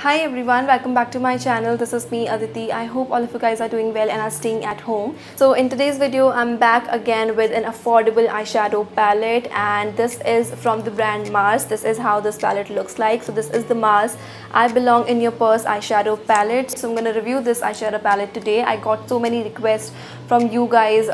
Hi everyone, welcome back to my channel. This is me Aditi. I hope all of you guys are doing well and are staying at home. So in today's video I'm back again with an affordable eyeshadow palette, and this is from the brand Mars. This is how this palette looks like. So this is the Mars I Belong in Your Purse eyeshadow palette. So I'm gonna review this eyeshadow palette today. I got so many requests from you guys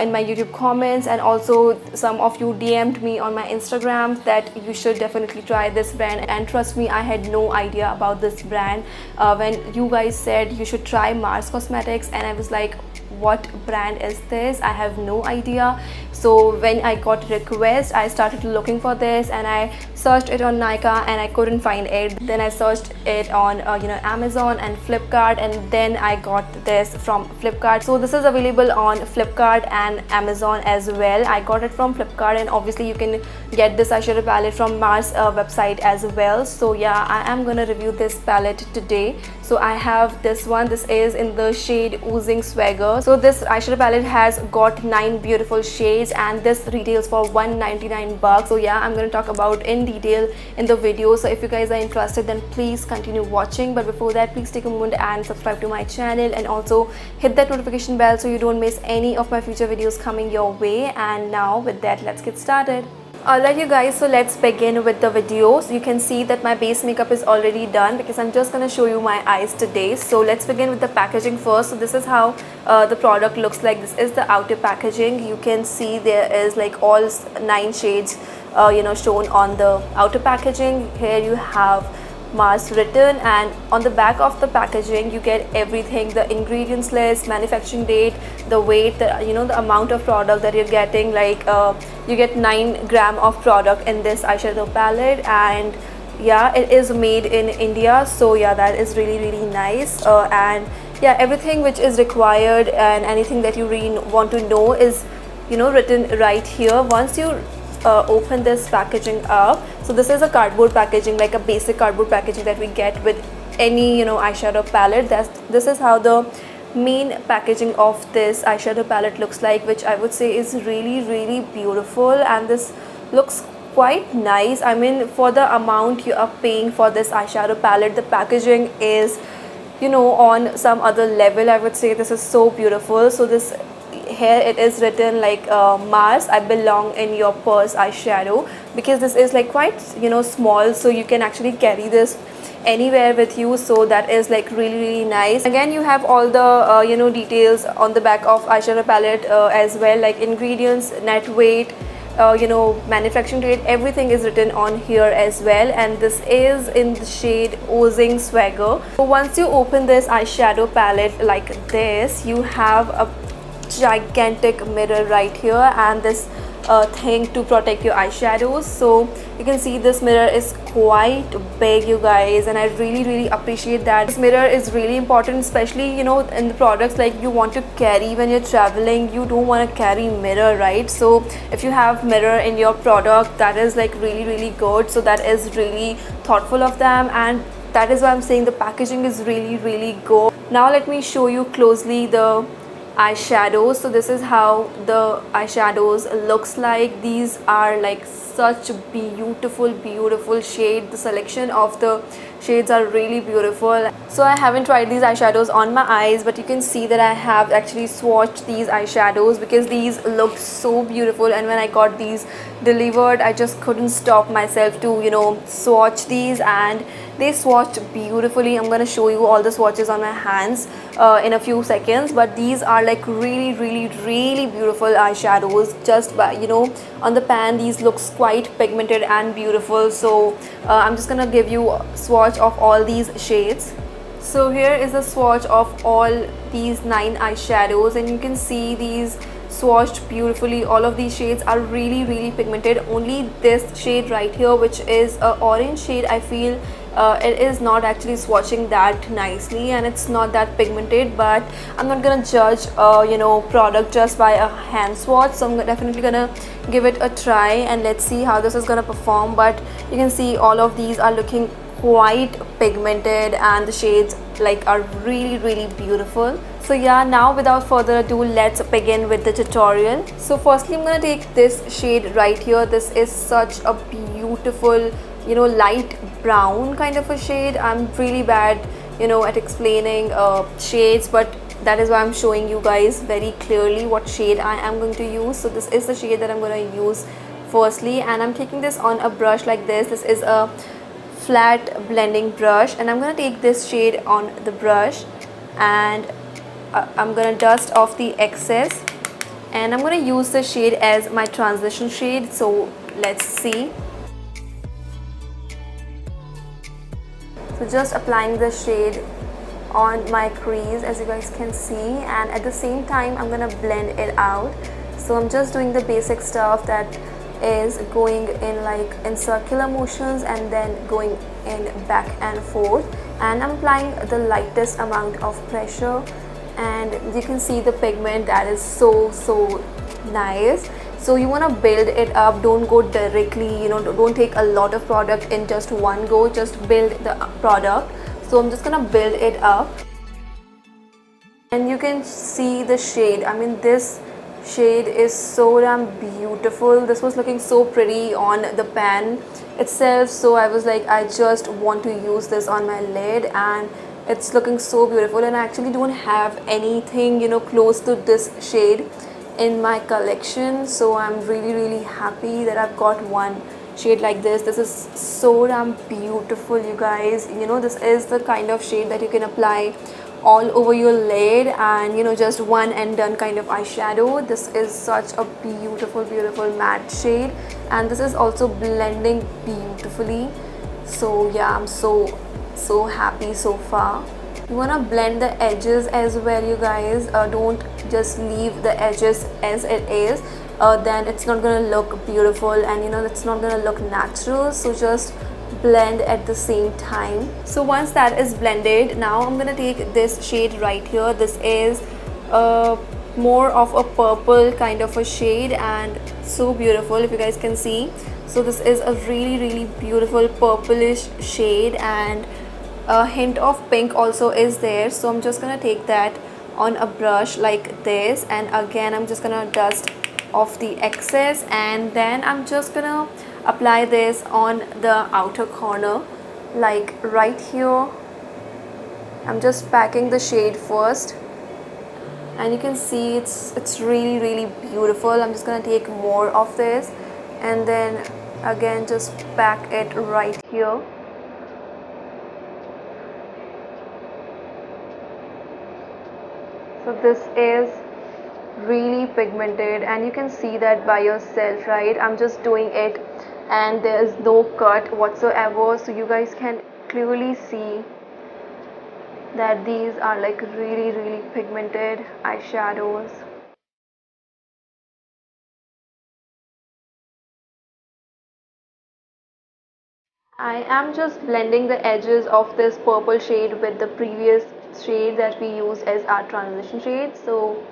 in my YouTube comments, and also some of you DM'd me on my Instagram that you should definitely try this brand. And trust me, I had no idea about this brand when you guys said you should try Mars Cosmetics, and I was like, what brand is this? I have no idea. So when I got request, I started looking for this and I searched it on Nicka and I couldn't find it. Then I searched it on Amazon and Flipkart, and then I got this from Flipkart. So this is available on Flipkart and Amazon as well. I got it from Flipkart, and obviously you can get this eyeshadow palette from Mars website as well. So yeah, I am gonna review this palette today. So I have this one. This is in the shade Oozing Swagger. So this eyeshadow palette has got 9 beautiful shades, and this retails for $199. So yeah, I'm going to talk about in detail in the video. So if you guys are interested, then please continue watching. But before that, please take a moment and subscribe to my channel, and also hit that notification bell so you don't miss any of my future videos coming your way. And now with that, let's get started. Alright you guys, so let's begin with the video. So you can see that my base makeup is already done because I'm just going to show you my eyes today. So let's begin with the packaging first. So this is how the product looks like. This is the outer packaging. You can see there is like all 9 shades shown on the outer packaging. Here you have Mars written, and on the back of the packaging you get everything: the ingredients list, manufacturing date, the weight, the amount of product that you're getting. Like you get 9 gram of product in this eyeshadow palette, and yeah, it is made in India. So yeah, that is really nice. And yeah, everything which is required and anything that you really want to know is written right here. Once you open this packaging up, so this is a cardboard packaging, like a basic cardboard packaging that we get with any eyeshadow palette. This is how the main packaging of this eyeshadow palette looks like, which I would say is really beautiful, and this looks quite nice. I mean, for the amount you are paying for this eyeshadow palette, the packaging is on some other level. I would say this is so beautiful. So this here it is written like Mars I Belong in Your Purse eyeshadow, because this is like quite small, so you can actually carry this anywhere with you. So that is like really nice. Again, you have all the details on the back of eyeshadow palette as well, like ingredients, net weight, manufacturing date, everything is written on here as well. And this is in the shade Oozing Swagger. So once you open this eyeshadow palette like this, you have a gigantic mirror right here, and this thing to protect your eyeshadows. So you can see this mirror is quite big, you guys, and I really appreciate that. This mirror is really important, especially in the products like you want to carry when you're traveling. You don't want to carry mirror, right? So if you have mirror in your product, that is like really good. So that is really thoughtful of them, and that is why I'm saying the packaging is really good. Now let me show you closely the eyeshadows. So this is how the eyeshadows looks like. These are like such beautiful shade. The selection of the shades are really beautiful. So I haven't tried these eyeshadows on my eyes, but you can see that I have actually swatched these eyeshadows because these look so beautiful, and when I got these delivered, I just couldn't stop myself to swatch these, and they swatched beautifully. I'm gonna show you all the swatches on my hands in a few seconds, but these are like really beautiful eyeshadows. Just by on the pan, these looks quite pigmented and beautiful. So I'm just gonna give you a swatch of all these shades. So here is a swatch of all these 9 eyeshadows, and you can see these swatched beautifully. All of these shades are really pigmented. Only this shade right here, which is a orange shade, I feel it is not actually swatching that nicely, and it's not that pigmented. But I'm not gonna judge product just by a hand swatch, so I'm definitely gonna give it a try, and let's see how this is gonna perform. But you can see all of these are looking quite pigmented, and the shades like are really beautiful. So yeah, now without further ado, let's begin with the tutorial. So firstly, I'm gonna take this shade right here. This is such a beautiful light brown kind of a shade. I'm really bad at explaining shades, but that is why I'm showing you guys very clearly what shade I am going to use. So this is the shade that I'm going to use firstly, and I'm taking this on a brush like this. This is a flat blending brush, and I'm going to take this shade on the brush, and I'm going to dust off the excess, and I'm going to use the shade as my transition shade. So let's see. So just applying the shade on my crease, as you guys can see, and at the same time I'm gonna blend it out. So I'm just doing the basic stuff that is going in circular motions and then going in back and forth, and I'm applying the lightest amount of pressure, and you can see the pigment that is so nice. So you want to build it up, don't go directly, don't take a lot of product in just one go, just build the product. So I'm just gonna build it up, and you can see the shade. I mean, this shade is so damn beautiful. This was looking so pretty on the pan itself, so I was like, I just want to use this on my lid, and it's looking so beautiful. And I actually don't have anything close to this shade in my collection, so I'm really happy that I've got one shade like this. This is so damn beautiful, you guys. This is the kind of shade that you can apply all over your lid, and just one and done kind of eyeshadow. This is such a beautiful matte shade, and this is also blending beautifully. So yeah, I'm so happy so far. You want to blend the edges as well, you guys. Don't just leave the edges as it is, then it's not gonna look beautiful, and it's not gonna look natural. So just blend at the same time. So once that is blended, now I'm gonna take this shade right here. This is more of a purple kind of a shade, and so beautiful, if you guys can see. So this is a really beautiful purplish shade, and a hint of pink also is there. So I'm just gonna take that on a brush like this, and again I'm just gonna dust off the excess, and then I'm just gonna apply this on the outer corner, like right here. I'm just packing the shade first, and you can see it's really beautiful. I'm just gonna take more of this, and then again just pack it right here. So this is really pigmented, and you can see that by yourself, right? I'm just doing it, and there is no cut whatsoever, so you guys can clearly see that these are like really pigmented eyeshadows. I am just blending the edges of this purple shade with the previous shade that we used as our transition shade. So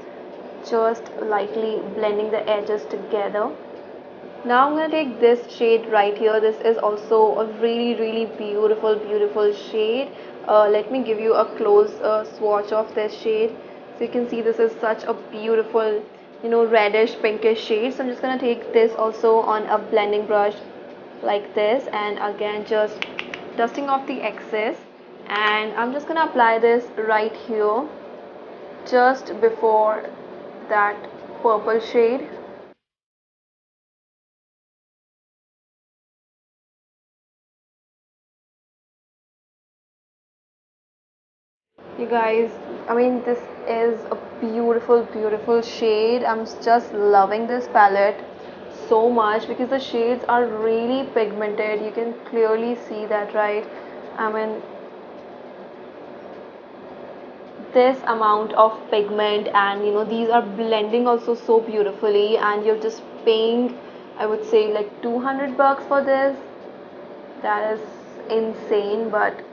just lightly blending the edges together. Now I'm going to take this shade right here. This is also a really beautiful shade. Let me give you a close swatch of this shade. So you can see this is such a beautiful reddish pinkish shade. So I'm just going to take this also on a blending brush like this, and again just dusting off the excess, and I'm just gonna apply this right here just before that purple shade. You guys, I mean, this is a beautiful shade. I'm just loving this palette so much because the shades are really pigmented. You can clearly see that, right? I mean, this amount of pigment, and these are blending also so beautifully, and you're just paying, I would say, like 200 bucks for this. That is insane, but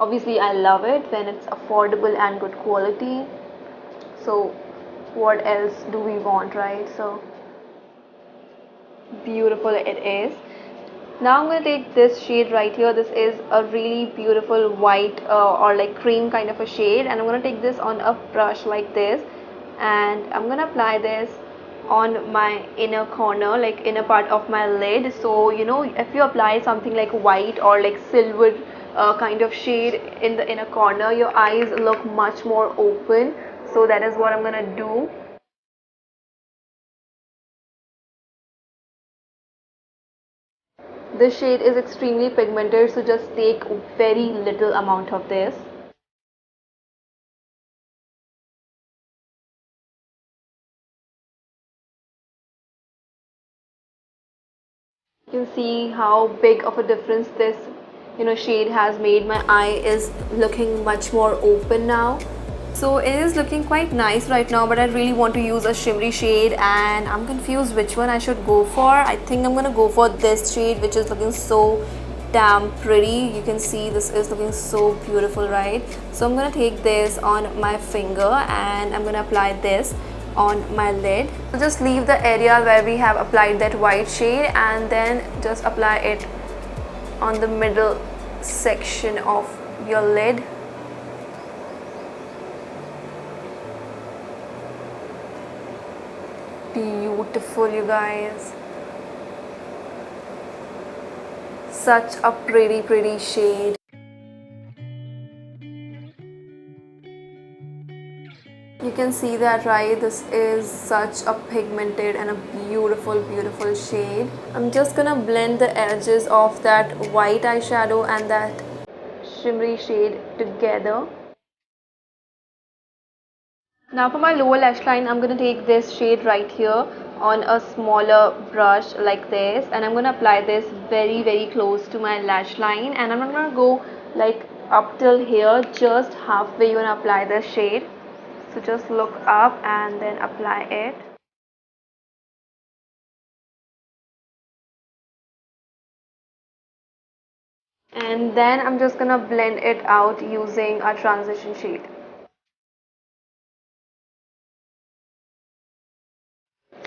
obviously I love it when it's affordable and good quality. So what else do we want, right? So beautiful it is. Now I'm going to take this shade right here. This is a really beautiful white or like cream kind of a shade, and I'm going to take this on a brush like this, and I'm going to apply this on my inner corner, like inner part of my lid. So you know, if you apply something like white or like silver kind of shade in the inner corner, your eyes look much more open. So that is what I'm gonna do. This shade is extremely pigmented, so just take very little amount of this. You can see how big of a difference this shade has made. My eye is looking much more open now. So it is looking quite nice right now, but I really want to use a shimmery shade and I'm confused which one I should go for. I think I'm gonna go for this shade, which is looking so damn pretty. You can see this is looking so beautiful, right? So I'm gonna take this on my finger and I'm gonna apply this on my lid. So just leave the area where we have applied that white shade and then just apply it on the middle section of your lid. Beautiful, you guys. Such a pretty shade. You can see that, right? This is such a pigmented and a beautiful shade. I'm just gonna blend the edges of that white eyeshadow and that shimmery shade together. Now for my lower lash line, I'm gonna take this shade right here on a smaller brush like this, and I'm gonna apply this very close to my lash line, and I'm not gonna go like up till here, just halfway you're gonna apply this shade. So just look up and then apply it. And then I'm just gonna blend it out using a transition shade.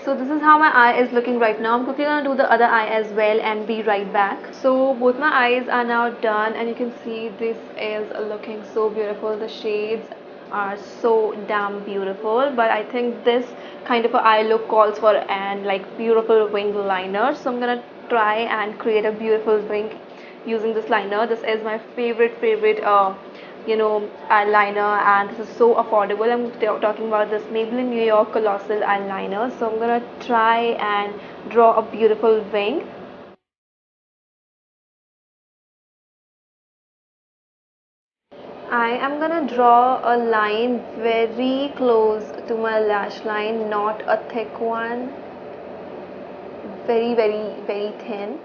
So this is how my eye is looking right now. I'm quickly gonna do the other eye as well and be right back. So both my eyes are now done and you can see this is looking so beautiful. The shades are so damn beautiful, but I think this kind of a eye look calls for an like beautiful wing liner. So I'm gonna try and create a beautiful wing using this liner. This is my favorite eyeliner, and this is so affordable. I'm talking about this Maybelline New York Colossal eyeliner. So I'm gonna try and draw a beautiful wing. I am gonna draw a line very close to my lash line, not a thick one, very thin.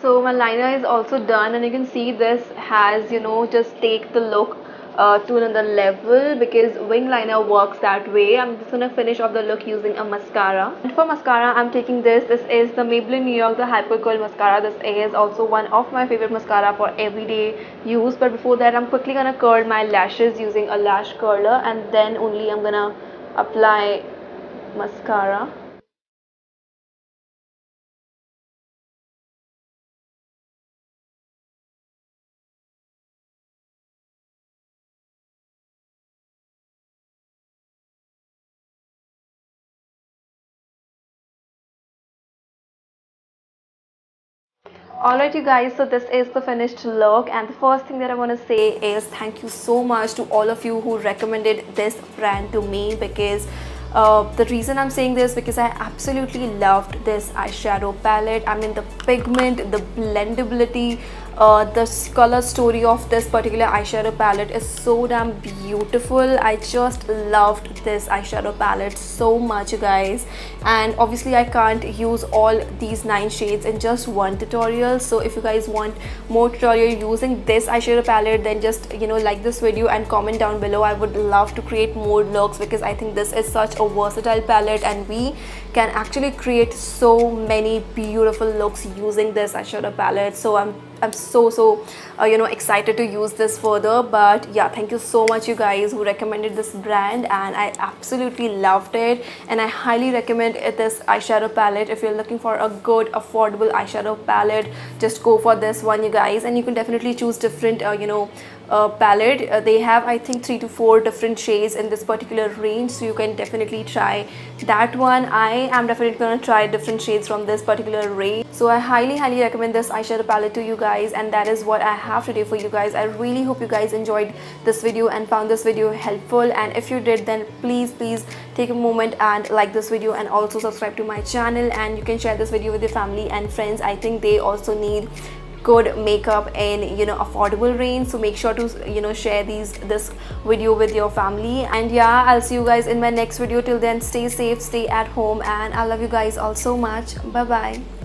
So my liner is also done, and you can see this has just take the look to another level, because wing liner works that way. I'm just gonna finish off the look using a mascara. And for mascara, I'm taking this is the Maybelline New York, the Hyper Curl Mascara. This is also one of my favorite mascara for everyday use. But before that, I'm quickly gonna curl my lashes using a lash curler, and then only I'm gonna apply mascara. Alright you guys, so this is the finished look, and the first thing that I want to say is thank you so much to all of you who recommended this brand to me, because the reason I'm saying this, because I absolutely loved this eyeshadow palette. I mean, the pigment, the blendability, the color story of this particular eyeshadow palette is so damn beautiful. I just loved this eyeshadow palette so much, you guys. And obviously I can't use all these 9 shades in just one tutorial, so if you guys want more tutorial using this eyeshadow palette, then just like this video and comment down below. I would love to create more looks, because I think this is such a versatile palette and we can actually create so many beautiful looks using this eyeshadow palette. So I'm so you know, excited to use this further. But yeah, thank you so much you guys who recommended this brand, and I absolutely loved it, and I highly recommend this eyeshadow palette. If you're looking for a good affordable eyeshadow palette, just go for this one you guys. And you can definitely choose different you know, palette. They have, I think, 3 to 4 different shades in this particular range, so you can definitely try that one. I am definitely gonna try different shades from this particular range, so I highly recommend this eyeshadow palette to you guys. And that is what I have today for you guys. I really hope you guys enjoyed this video and found this video helpful, and if you did, then please take a moment and like this video, and also subscribe to my channel. And you can share this video with your family and friends. I think they also need good makeup in, you know, affordable range, so make sure to, you know, share this video with your family. And yeah, I'll see you guys in my next video. Till then, stay safe, stay at home, and I love you guys all so much. Bye bye.